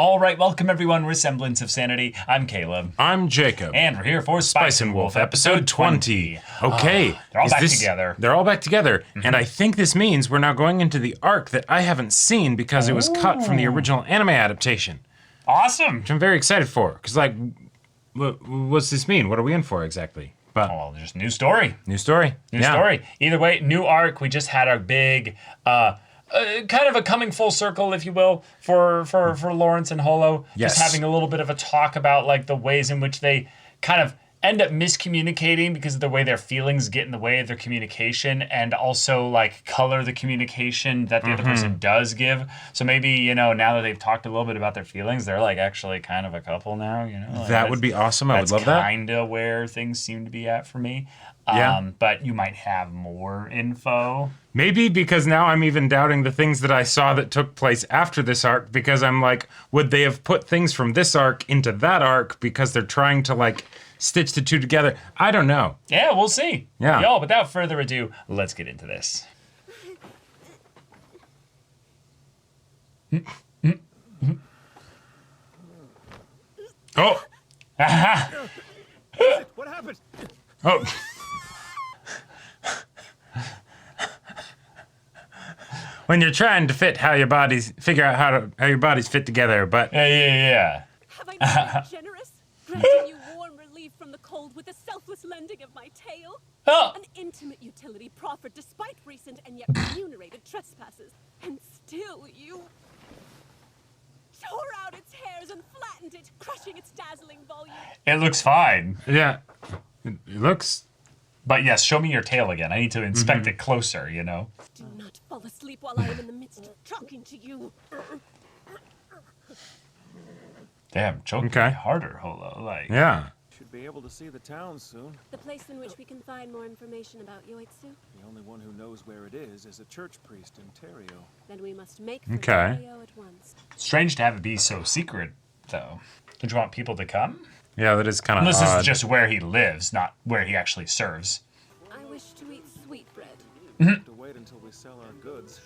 All right, welcome everyone. We're Semblance of Sanity. I'm Caleb. I'm Jacob. And we're here for Spice and Wolf, episode 20. Okay. They're all back together. They're all back together. And I think this means we're now going into the arc that I haven't seen because it was cut from the original anime adaptation. Awesome. Which I'm very excited for. Because, like, what's this mean? What are we in for exactly? But Well, just new story. New story. New story. Either way, new arc. We just had our big... kind of a coming full circle, if you will, for Lawrence and Holo. Yes. Just having a little bit of a talk about like the ways in which they kind of end up miscommunicating because of the way their feelings get in the way of their communication, and also like color the communication that the other person does give. So maybe, you know, now that they've talked a little bit about their feelings, they're like actually kind of a couple now, you know? Like that would be awesome. I would love that. That's kind of where things seem to be at for me. Yeah. But you might have more info. Maybe because now I'm even doubting the things that I saw that took place after this arc, because I'm like, would they have put things from this arc into that arc because they're trying to like stitch the two together? I don't know. Yeah, we'll see. Yeah. Y'all, without further ado, let's get into this. Oh. What happened? Oh. When you're trying to figure out how your bodies fit together, but Yeah. Have I not been generous? Granting you warm relief from the cold with a selfless lending of my tail? Oh. An intimate utility proffered despite recent and yet remunerated trespasses. And still you tore out its hairs and flattened it, crushing its dazzling volume. It looks fine. yeah, it looks. But yes, show me your tail again. I need to inspect it closer, you know? Do not fall asleep while I am in the midst of talking to you. Damn, choke Okay. me harder, Holo. Like, Yeah. Should be able to see the town soon. The place in which we can find more information about Yoitsu? The only one who knows where it is a church priest in Terrio. Then we must make for Okay. Tokyo at once. strange to have it be so secret, though. Did you want people to come? Yeah, that is kind of Unless odd. this is just where he lives, not where he actually serves. I wish to eat sweetbread. Have to wait until we sell our goods.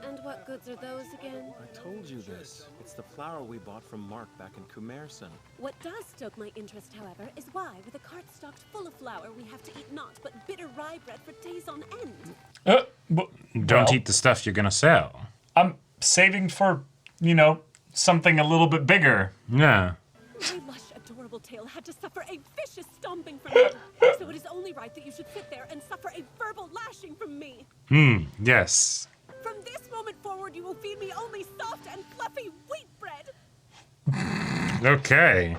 And what goods are those again? I told you this. It's the flour we bought from Mark back in Kumerson. What does stoke my interest, however, is why, with a cart stocked full of flour, we have to eat naught but bitter rye bread for days on end. Don't eat the stuff you're gonna sell. I'm saving for, you know, something a little bit bigger. Yeah. My lush, adorable tail had to suffer a vicious stomping from me, so it is only right that you should sit there and suffer a verbal lashing from me. Yes. From this moment forward, you will feed me only soft and fluffy wheat bread. Okay.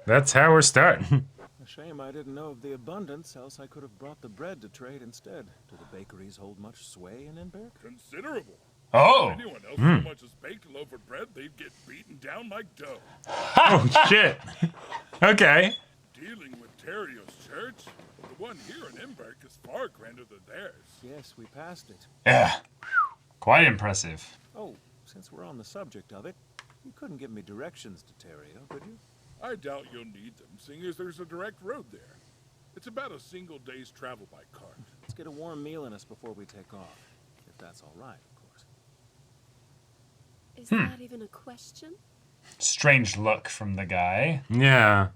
That's how we're starting. A shame I didn't know of the abundance, else I could have brought the bread to trade instead. Do the bakeries hold much sway in Enberg? Considerable. Oh, If anyone else so much as baked a loaf of bread, they'd get beaten down like dough. Oh shit. Okay. Dealing with Terrio's church, the one here in Emberg is far grander than theirs. Yes, we passed it. yeah. Quite impressive. Oh, since we're on the subject of it, you couldn't give me directions to Terrio, could you? I doubt you'll need them, seeing as there's a direct road there. It's about a single day's travel by cart. Let's get a warm meal in us before we take off. If that's all right, of course. Is that even a question? Strange look from the guy. Yeah.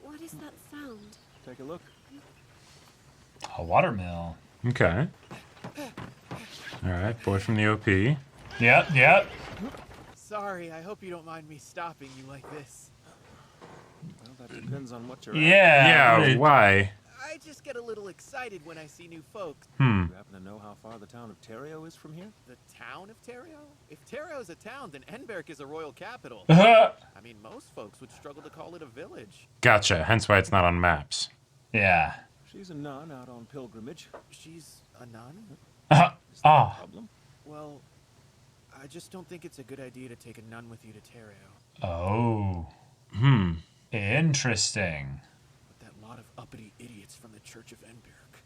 What is that sound? Take a look. A watermill. Okay. All right, boy from the OP. Yep. Sorry, I hope you don't mind me stopping you like this. Well, that depends on what you're after. Yeah, why? I just get a little excited when I see new folks. You happen to know how far the town of Terrio is from here? The town of Terrio? If Terrio is a town, then Enberg is a royal capital. Yeah. I mean, most folks would struggle to call it a village. Gotcha. Hence why it's not on maps. Yeah. She's a nun out on pilgrimage. She's a nun? Is that Oh. a problem? Well, I just don't think it's a good idea to take a nun with you to Terrio. Oh. Interesting. With that lot of uppity idiots from the Church of Enberg.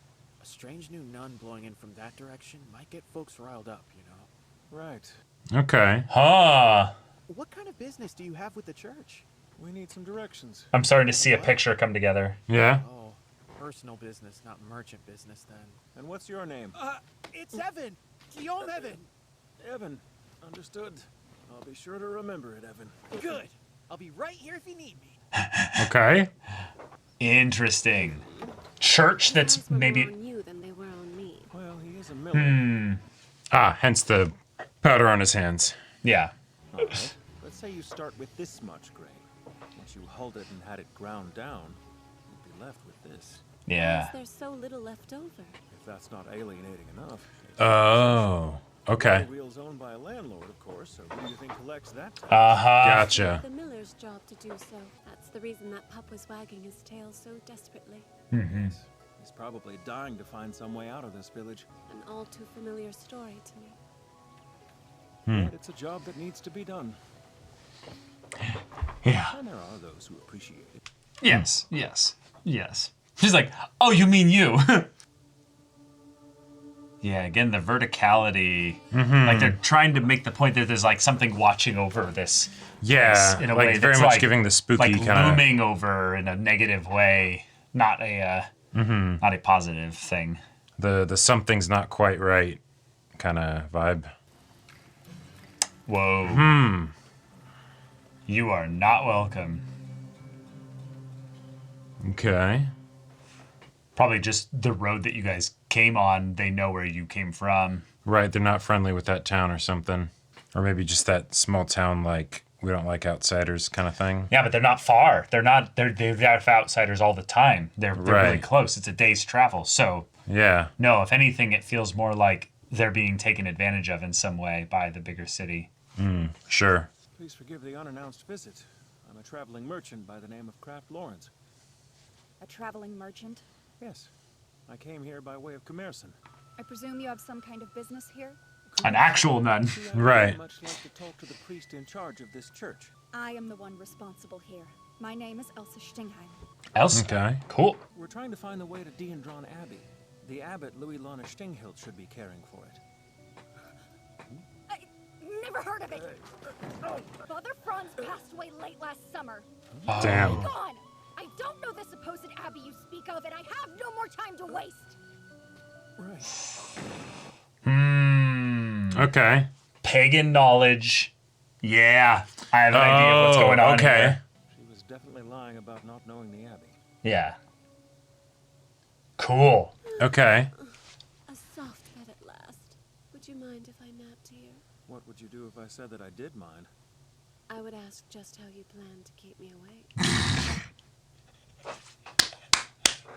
A strange new nun blowing in from that direction might get folks riled up, you know? Right. Okay. Huh. What kind of business do you have with the church? We need some directions. I'm starting to see a picture come together. Yeah. Oh, personal business, not merchant business then. And what's your name? It's Evan! Guillaume Evan! Evan. Understood. I'll be sure to remember it, Evan. Good. I'll be right here if you need me. Okay. Interesting. Church that's Eyes were maybe... more on you than they were on me. Well, he is a miller. Hence the powder on his hands. Yeah. All right. Let's say you start with this much grain. Once you hulled it and had it ground down, you'd be left with this. Yeah. There's so little left over. If that's not alienating enough. Oh. Okay. The wheel's owned by a landlord, of course, so who do you think collects that tax? Gotcha. The miller's job to do so. That's the reason that pup was wagging his tail so desperately. He's probably dying to find some way out of this village. An all too familiar story to me. But it's a job that needs to be done. Yeah. And there are those who appreciate it. Yes. Yes. Yes. She's like, oh, you mean you? Yeah, again, the verticality. Like, they're trying to make the point that there's, like, something watching over this. Yeah, In a like way very that's much like, giving the spooky like kind of. looming over in a negative way, not a not a positive thing. The something's not quite right kind of vibe. Whoa. You are not welcome. Okay. Probably just the road that you guys came on. They know where you came from. Right, they're not friendly with that town or something. Or maybe just that small town, like, we don't like outsiders kind of thing. Yeah, but they're not far. They're have outsiders all the time. They're really Right. close. It's a day's travel. So Yeah. no, if anything, it feels more like they're being taken advantage of in some way by the bigger city. Sure. Please forgive the unannounced visit. I'm a traveling merchant by the name of Kraft Lawrence. A traveling merchant? Yes. I came here by way of Commerson. I presume you have some kind of business here? An actual nun. See, I'd Right. very much like to talk to the priest in charge of this church. I am the one responsible here. My name is Elsa Stingheim. Else? Okay. Cool. We're trying to find the way to Diendron Abbey. The abbot, Louis Lana Stinghilt, should be caring for it. I never heard of it. Father Franz passed away late last summer. Damn. Gone! I don't know the supposed abbey you speak of, and I have no more time to waste. Right. Okay. Pagan knowledge. Yeah. I have an idea of what's going on okay. here. She was definitely lying about not knowing the abbey. Yeah. Cool. Okay. A soft bed at last. Would you mind if I napped here? What would you do if I said that I did mind? I would ask just how you plan to keep me awake.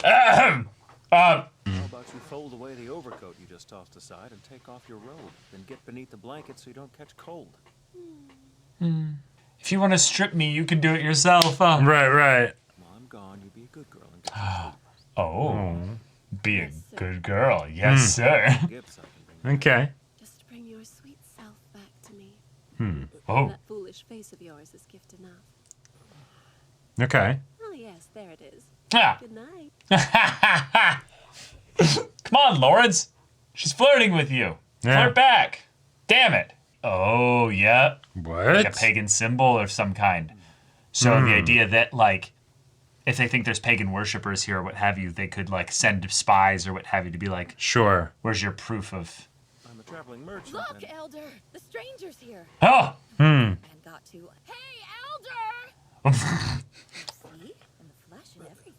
How about you fold away the overcoat you just tossed aside and take off your robe, then get beneath the blanket so you don't catch cold? If you want to strip me, you can do it yourself. Right. While I'm gone, you be a good girl and get some sleep. Oh. Be a Yes, sir. good girl. Yes, sir. Gifts I can bring. Okay. Just bring your sweet self back to me. Oh. That foolish face of yours is gift enough. Okay. Oh yes, there it is. Yeah. Good night. Come on, Lawrence. She's flirting with you. Yeah. Flirt back. Damn it. Oh, yeah. What? Like a pagan symbol of some kind. So the idea that, like, if they think there's pagan worshippers here or what have you, they could, like, send spies or what have you to be like, Sure. where's your proof of... I'm a traveling merchant. Look, and Elder! The stranger's here. Oh! And got to. Hey, Elder! See? In the flesh and everything.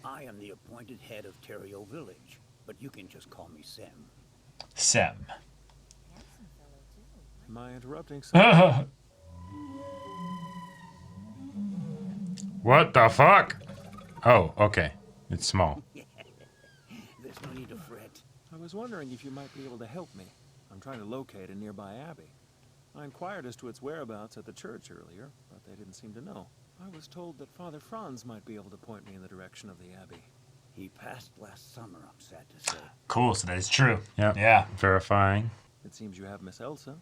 I am the appointed head of Terrio Village, but you can just call me Sem. Sem. Handsome fellow, too. am I interrupting something? What the fuck? Oh, okay. It's small. There's no need to fret. I was wondering if you might be able to help me. I'm trying to locate a nearby abbey. I inquired as to its whereabouts at the church earlier, but they didn't seem to know. I was told that Father Franz might be able to point me in the direction of the abbey. He passed last summer, I'm sad to say. Cool, so that is true. Yep. Yeah. Verifying. It seems you have Miss Elsa.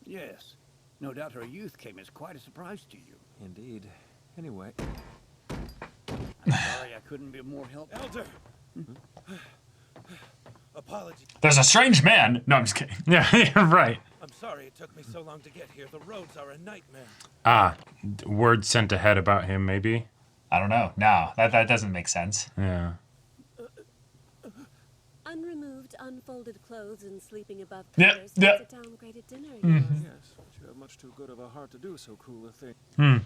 Yes. No doubt her youth came as quite a surprise to you. Indeed. Anyway, I'm sorry I couldn't be of more help. Elder! Apologies. There's a strange man. No, I'm just kidding. Yeah, right. I'm sorry it took me so long to get here. The roads are a nightmare. Word sent ahead about him, maybe? I don't know. No, that doesn't make sense. Yeah. Unremoved, unfolded clothes and sleeping above Yeah, covers yeah. makes a downgraded dinner, you know. Yes, but you have much too good of a heart to do so cruel a thing.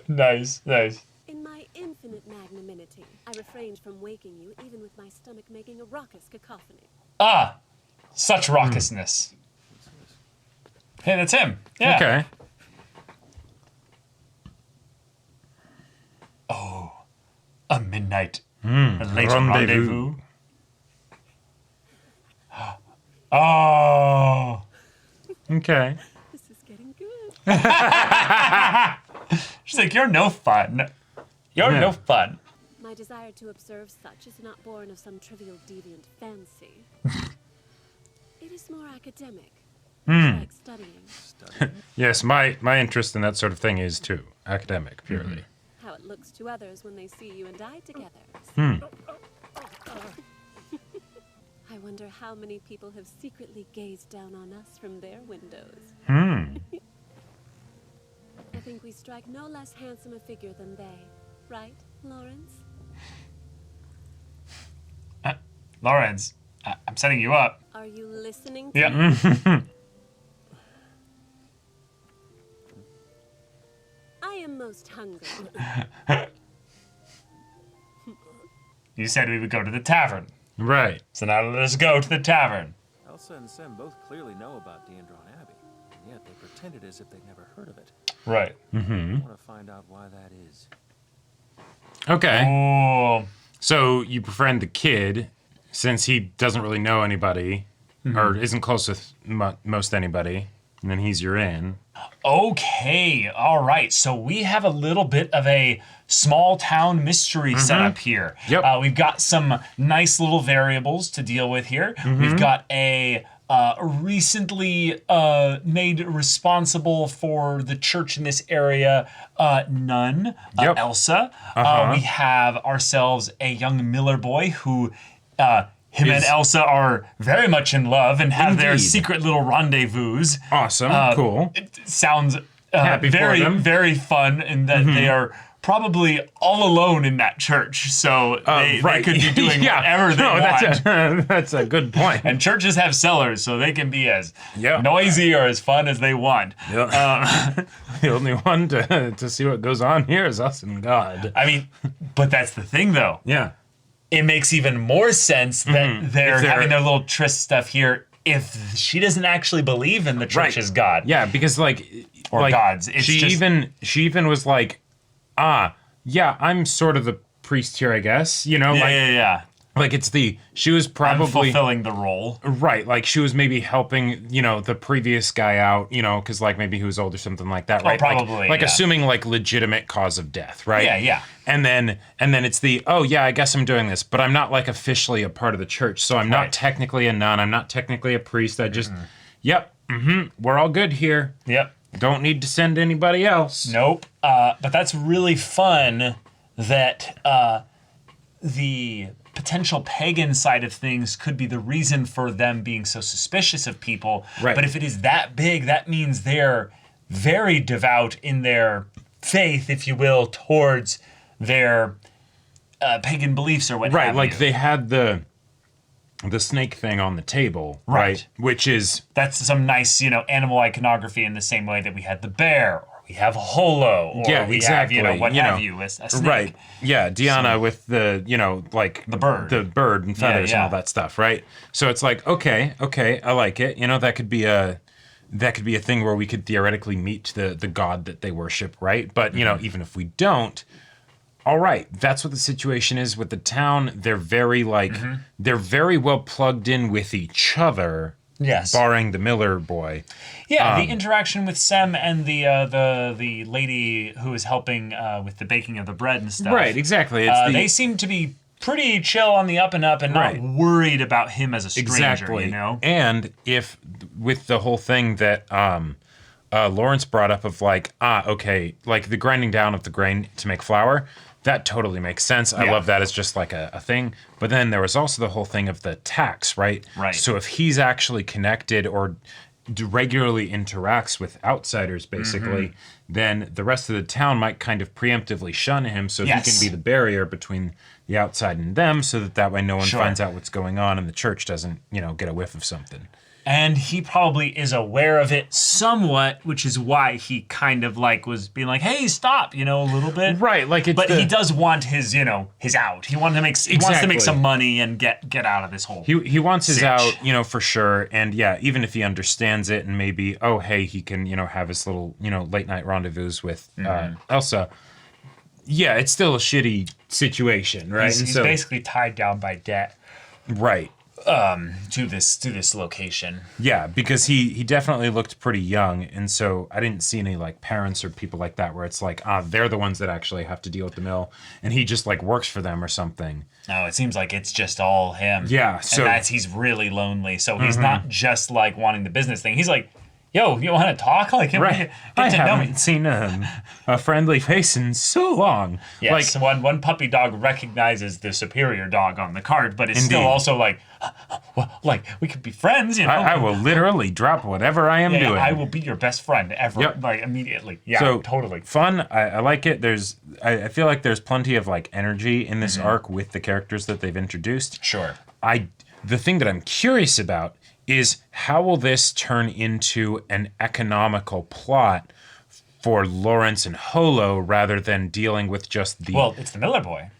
Nice, nice. In my infinite magnanimity, I refrained from waking you, even with my stomach making a raucous cacophony. Ah, such raucousness. Hey, that's him. Yeah. Okay. A midnight, a late rendezvous. Oh. Okay. This is getting good. She's like, you're no fun. You're Yeah. no fun. My desire to observe such is not born of some trivial deviant fancy. It is more academic, like studying Yes, my interest in that sort of thing is too academic, purely. how it looks to others when they see you and I together. I wonder how many people have secretly gazed down on us from their windows. I think we strike no less handsome a figure than they, right, Lawrence? Lawrence, I'm setting you up. Are you listening to me? Yeah. I am most hungry. You said we would go to the tavern. Right. So now let us go to the tavern. Elsa and Sem both clearly know about Diandron Abbey, and yet they pretended as if they'd never heard of it. Right. I want to find out why that is. Okay. Oh. So you befriend the kid, since he doesn't really know anybody, or isn't close with most anybody, and then he's your in. Okay, all right. So we have a little bit of a small town mystery set up here. Yep. We've got some nice little variables to deal with here. We've got a recently made responsible for the church in this area nun, Yep. Elsa. Uh-huh. We have ourselves a young Miller boy who him and Is- Elsa are very much in love and have their Indeed. secret little rendezvous. Awesome. Cool. It sounds Happy for very, them. very fun in that they are probably all alone in that church. So they could be doing whatever they want. That's a good point. And churches have cellars, so they can be as Yeah. noisy or as fun as they want. the only one to see what goes on here is us and God. I mean, but that's the thing, though. Yeah. It makes even more sense that they're If they're- having their little tryst stuff here if she doesn't actually believe in the church's God. Yeah, because Or gods. It's she just- even was like, yeah, I'm sort of the priest here, I guess. You know, Yeah. like she was I'm probably fulfilling the role. right, like she was maybe helping, the previous guy out, because like maybe he was old or something like that, right? probably, like yeah. assuming like legitimate cause of death, right? Yeah. And then it's I guess I'm doing this, but I'm not like officially a part of the church, so I'm Right. not technically a nun, I'm not technically a priest. I just we're all good here. Yep. Don't need to send anybody else. Nope. But that's really fun that the potential pagan side of things could be the reason for them being so suspicious of people. Right. But if it is that big, that means they're very devout in their faith, if you will, towards their pagan beliefs or what Right, have like you. they had the snake thing on the table, right? Which is That's some nice, animal iconography in the same way that we had the bear, or we have Holo, or Yeah, we exactly, have, what you have know. you, a snake. right. Yeah, Diana with the, like The bird. the bird and feathers and yeah. all that stuff, right? So it's like, okay, I like it. That could be a thing where we could theoretically meet the god that they worship, right? But even if we don't, all right, that's what the situation is with the town. They're very they're very well plugged in with each other. Yes. Barring the Miller boy. Yeah, the interaction with Sem and the lady who is helping with the baking of the bread and stuff. Right, exactly. It's They seem to be pretty chill on the up and up and not Right. worried about him as a stranger, exactly. And if with the whole thing that Lawrence brought up of okay, like the grinding down of the grain to make flour, that totally makes sense. I Yeah. love that as just like a thing. But then there was also the whole thing of the tax, right? Right. So if he's actually connected or regularly interacts with outsiders, basically, then the rest of the town might kind of preemptively shun him, so he can be the barrier between the outside and them, so that way no one finds out what's going on and the church doesn't, get a whiff of something. And he probably is aware of it somewhat, which is why he kind of was being like, "Hey, stop!" a little bit. Right, but he does want his, his out. He wants to make some money and get out of this hole. He wants his out, for sure. And yeah, even if he understands it and maybe, oh hey, he can, have his little, late night rendezvous with Elsa. Yeah, it's still a shitty situation, right? He's basically tied down by debt. Right. To this location. Yeah, because he definitely looked pretty young, and so I didn't see any parents or people like that where it's they're the ones that actually have to deal with the mill, and he just works for them or something. No, it seems like it's just all him. Yeah, so and he's really lonely. So he's not just wanting the business thing. He's like, yo, you want to talk? I haven't seen a friendly face in so long. Yes, one puppy dog recognizes the superior dog on the cart, but it's still also we could be friends, I will literally drop whatever I am doing. I will be your best friend ever, immediately. Yeah, so, totally. Fun. I like it. I feel like there's plenty of energy in this arc with the characters that they've introduced. Sure. The thing that I'm curious about is how will this turn into an economical plot for Lawrence and Holo rather than dealing with just the... Well, it's the Miller boy.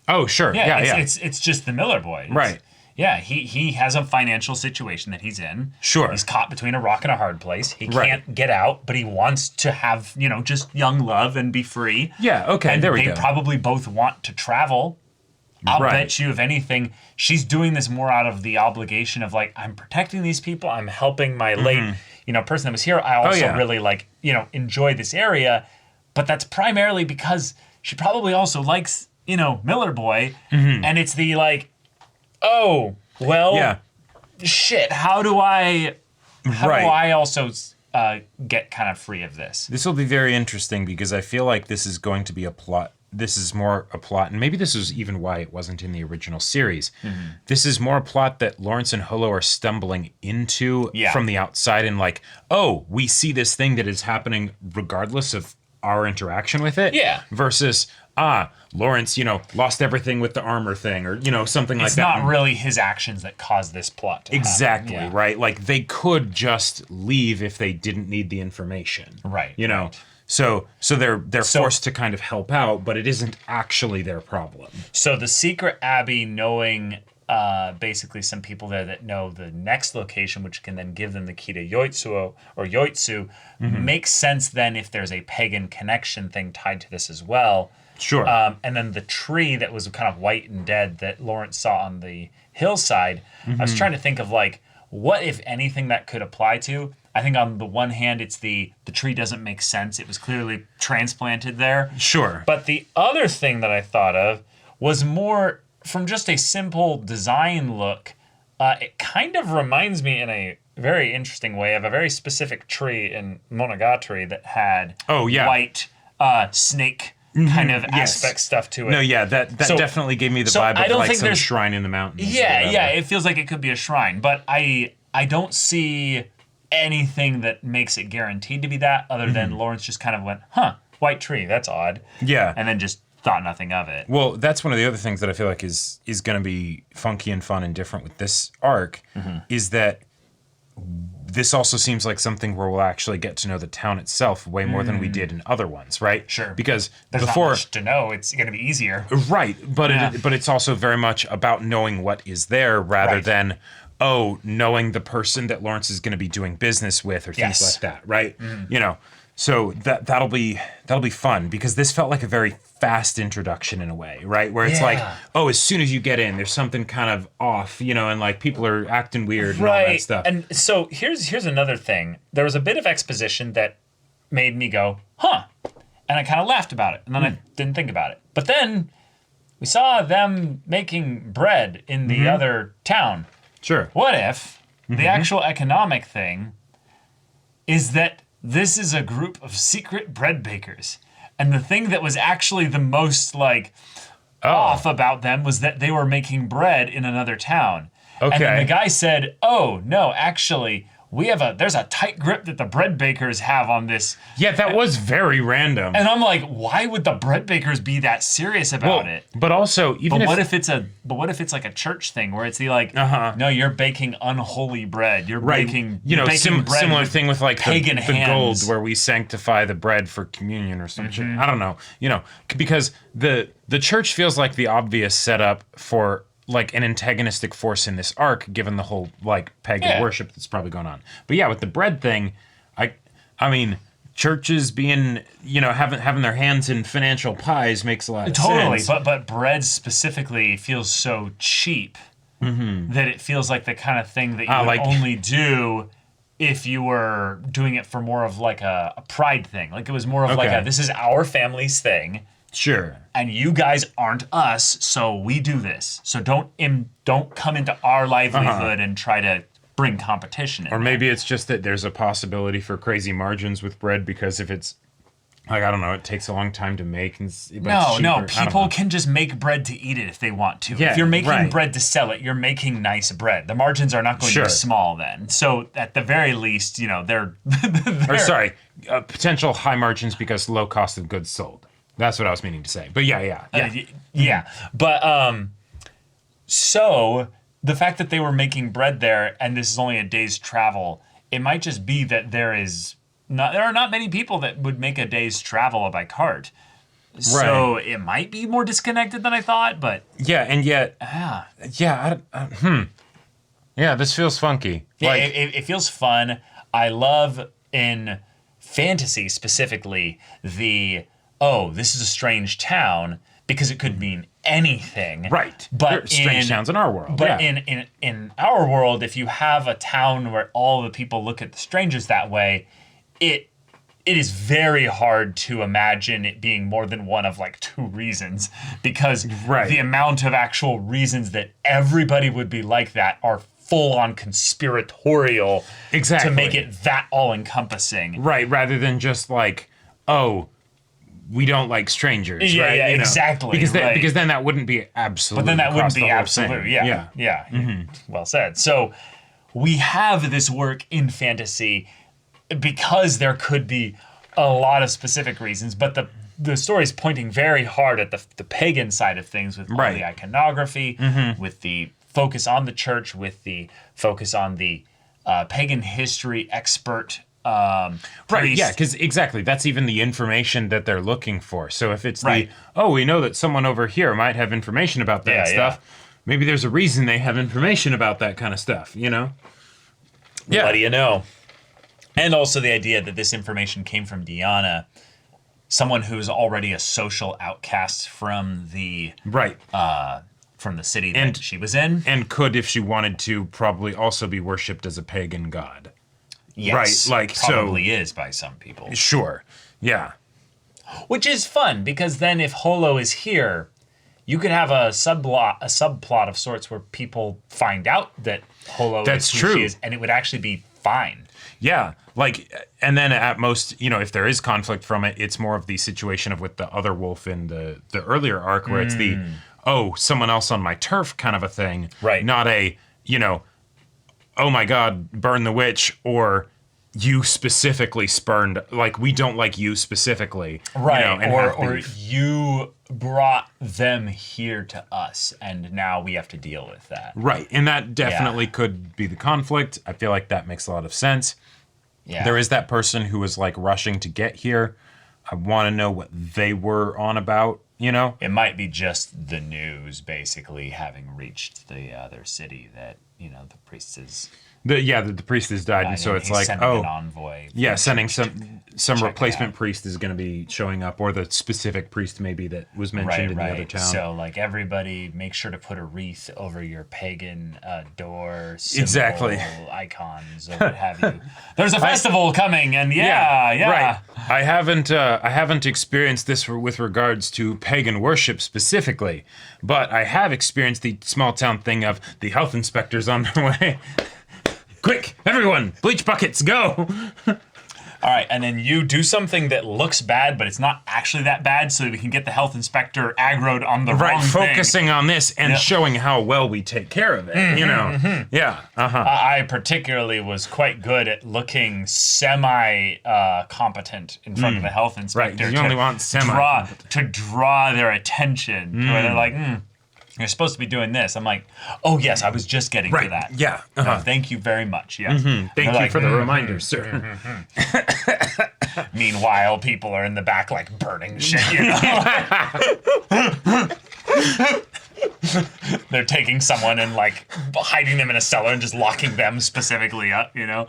Oh, sure. It's just the Miller boy. Right. Yeah, he has a financial situation that he's in. Sure. He's caught between a rock and a hard place. He can't get out, but he wants to have, just young love and be free. Yeah, okay, and there we go. They probably both want to travel. I'll bet you, if anything, she's doing this more out of the obligation of I'm protecting these people. I'm helping my late, person that was here. I also really enjoy this area, but that's primarily because she probably also likes, Miller Boy, and it's the shit. How do I also get kind of free of this? This will be very interesting because I feel like this is going to be a plot. This is more a plot, and maybe this is even why it wasn't in the original series. This is more a plot that Lawrence and Holo are stumbling into from the outside and we see this thing that is happening regardless of our interaction with it. Yeah. Versus, Lawrence, lost everything with the armor thing or, something like that. It's not really his actions that caused this plot to exactly, happen. Right? They could just leave if they didn't need the information. Right. Right. So they're forced to kind of help out, but it isn't actually their problem. So the secret Abbey knowing basically some people there that know the next location, which can then give them the key to Yoitsu, makes sense then if there's a pagan connection thing tied to this as well. Sure. And then the tree that was kind of white and dead that Lawrence saw on the hillside, I was trying to think of what, if anything, that could apply to. I think on the one hand, it's the tree doesn't make sense. It was clearly transplanted there. Sure. But the other thing that I thought of was more from just a simple design look. It kind of reminds me in a very interesting way of a very specific tree in Monogatari that had white snake kind of aspect stuff to it. No, yeah, that definitely gave me the vibe of some shrine in the mountains. Yeah, it feels like it could be a shrine, but I don't see anything that makes it guaranteed to be that other than Lawrence just kind of went, white tree, that's odd. Yeah. And then just thought nothing of it. Well, that's one of the other things that I feel like is going to be funky and fun and different with this arc is that this also seems like something where we'll actually get to know the town itself way more than we did in other ones, right? Sure. Because there's before, not much to know, it's going to be easier. Right, but but it's also very much about knowing what is there rather than knowing the person that Lawrence is going to be doing business with or things like that, right? So that'll be fun because this felt like a very fast introduction in a way, right? Where it's as soon as you get in, there's something kind of off, and people are acting weird and all that stuff. And so here's another thing. There was a bit of exposition that made me go, huh? And I kind of laughed about it, and then I didn't think about it. But then we saw them making bread in the other town. Sure. What if the actual economic thing is that this is a group of secret bread bakers? And the thing that was actually the most off about them was that they were making bread in another town. Okay. And then the guy said, oh, no, actually, there's a tight grip that the bread bakers have on this. Yeah, that was very random. And I'm like, why would the bread bakers be that serious about it? But also, even what if it's like a church thing where it's the like, no, you're baking unholy bread. You're baking, baking bread similar thing with like pagan the hands. gold where we sanctify the bread for communion or some shit. I don't know, because the church feels like the obvious setup for like an antagonistic force in this arc, given the whole like pagan worship that's probably going on. But yeah, with the bread thing, I mean, churches being having their hands in financial pies makes a lot of sense. But bread specifically feels so cheap that it feels like the kind of thing that you would only do if you were doing it for more of like a pride thing. Like it was more of like this is our family's thing. Sure. And you guys aren't us, so we do this. So don't come into our livelihood and try to bring competition in. Or maybe it's just that there's a possibility for crazy margins with bread because if it's like, I don't know, it takes a long time to make. No, people can just make bread to eat it if they want to. Yeah, if you're making bread to sell it, you're making nice bread. The margins are not going to be small then. So at the very least, they're potential high margins because low cost of goods sold. That's what I was meaning to say. But yeah. But so the fact that they were making bread there and this is only a day's travel, it might just be that there are not many people that would make a day's travel by cart. Right. So it might be more disconnected than I thought, but yeah, and yet this feels funky. Yeah, it feels fun. I love in fantasy specifically this is a strange town because it could mean anything. Right. But strange towns in our world. But in our world, if you have a town where all the people look at the strangers that way, it is very hard to imagine it being more than one of like two reasons because the amount of actual reasons that everybody would be like that are full-on conspiratorial to make it that all-encompassing. Right, rather than just like, we don't like strangers, right? Yeah, exactly. Because then that wouldn't be absolute. But then that wouldn't be absolute. Thing. Yeah. Well said. So we have this work in fantasy because there could be a lot of specific reasons, but the story is pointing very hard at the pagan side of things with all the iconography, with the focus on the church, with the focus on the pagan history expert. Because exactly, that's even the information that they're looking for. So if it's we know that someone over here might have information about that stuff, maybe there's a reason they have information about that kind of stuff, What do you know? And also the idea that this information came from Diana, someone who's already a social outcast from the city that she was in, and could, if she wanted to, probably also be worshipped as a pagan god. Yes, probably is by some people. Sure, yeah. Which is fun because then if Holo is here, you could have a subplot of sorts where people find out that Holo is who she is, and it would actually be fine. Yeah, and then at most, if there is conflict from it, it's more of the situation of with the other wolf in the earlier arc where it's the someone else on my turf kind of a thing, right? Not a oh my God, burn the witch, or you specifically spurned, like, we don't like you specifically. Right, or you brought them here to us, and now we have to deal with that. Right, and that definitely could be the conflict. I feel like that makes a lot of sense. Yeah. There is that person who was, like, rushing to get here. I want to know what they were on about, It might be just the news, basically, having reached the other city that, the priest is... The priest has died, and so it's like, an envoy. Yeah, sending some replacement priest is going to be showing up, or the specific priest maybe that was mentioned in the other town. So, like, everybody, make sure to put a wreath over your pagan door, symbol, exactly, icons, or what have you. There's a festival coming, and right. I haven't experienced this with regards to pagan worship specifically, but I have experienced the small town thing of the health inspectors on their way. Quick, everyone, bleach buckets, go! All right, and then you do something that looks bad, but it's not actually that bad, so that we can get the health inspector aggroed on the wrong thing. Focusing on this and showing how well we take care of it, you know? Yeah, I particularly was quite good at looking semi-competent in front of the health inspector. Right, you only want to draw their attention, to where they're like, you're supposed to be doing this. I'm like, oh yes, I was just getting to that. Yeah. No, thank you very much. Yeah. Thank you for the reminder, sir. Meanwhile, people are in the back like burning shit. You know? They're taking someone and like hiding them in a cellar and just locking them specifically up. You know.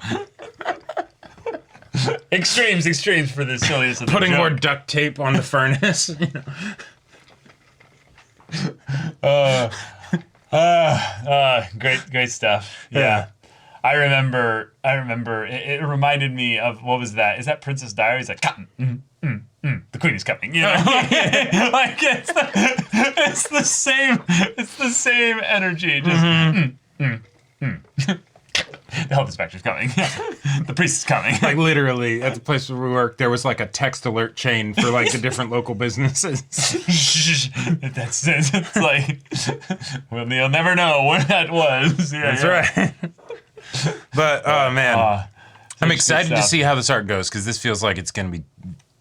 Extremes for the silliest of the Putting joke. more duct tape on the furnace. Great stuff. Yeah. I remember it reminded me of, what was that? Is that Princess Diaries? Like, come, the queen is coming. You know? Like it's the same energy. Just the health inspector's coming. The priest is coming. Like literally, at the place where we work, there was like a text alert chain for like the different local businesses. That's it. It's like, well, you'll never know what that was. Yeah, That's right. But oh man, I'm excited to see how this art goes, because this feels like it's gonna be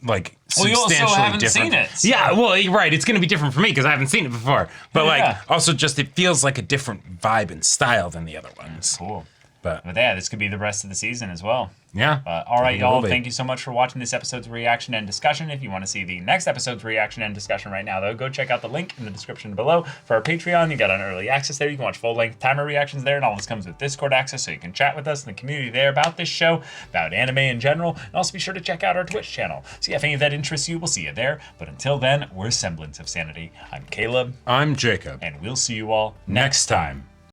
like you substantially also haven't different. seen it. So. Yeah, well, right. It's gonna be different for me because I haven't seen it before. But like, also just it feels like a different vibe and style than the other ones. Cool. But yeah, this could be the rest of the season as well. Yeah. All right, y'all. Thank you so much for watching this episode's reaction and discussion. If you want to see the next episode's reaction and discussion right now, though, go check out the link in the description below for our Patreon. You got an early access there. You can watch full-length timer reactions there, and all this comes with Discord access, so you can chat with us in the community there about this show, about anime in general, and also be sure to check out our Twitch channel. See if any of that interests you. We'll see you there. But until then, we're Semblance of Sanity. I'm Caleb. I'm Jacob. And we'll see you all next time.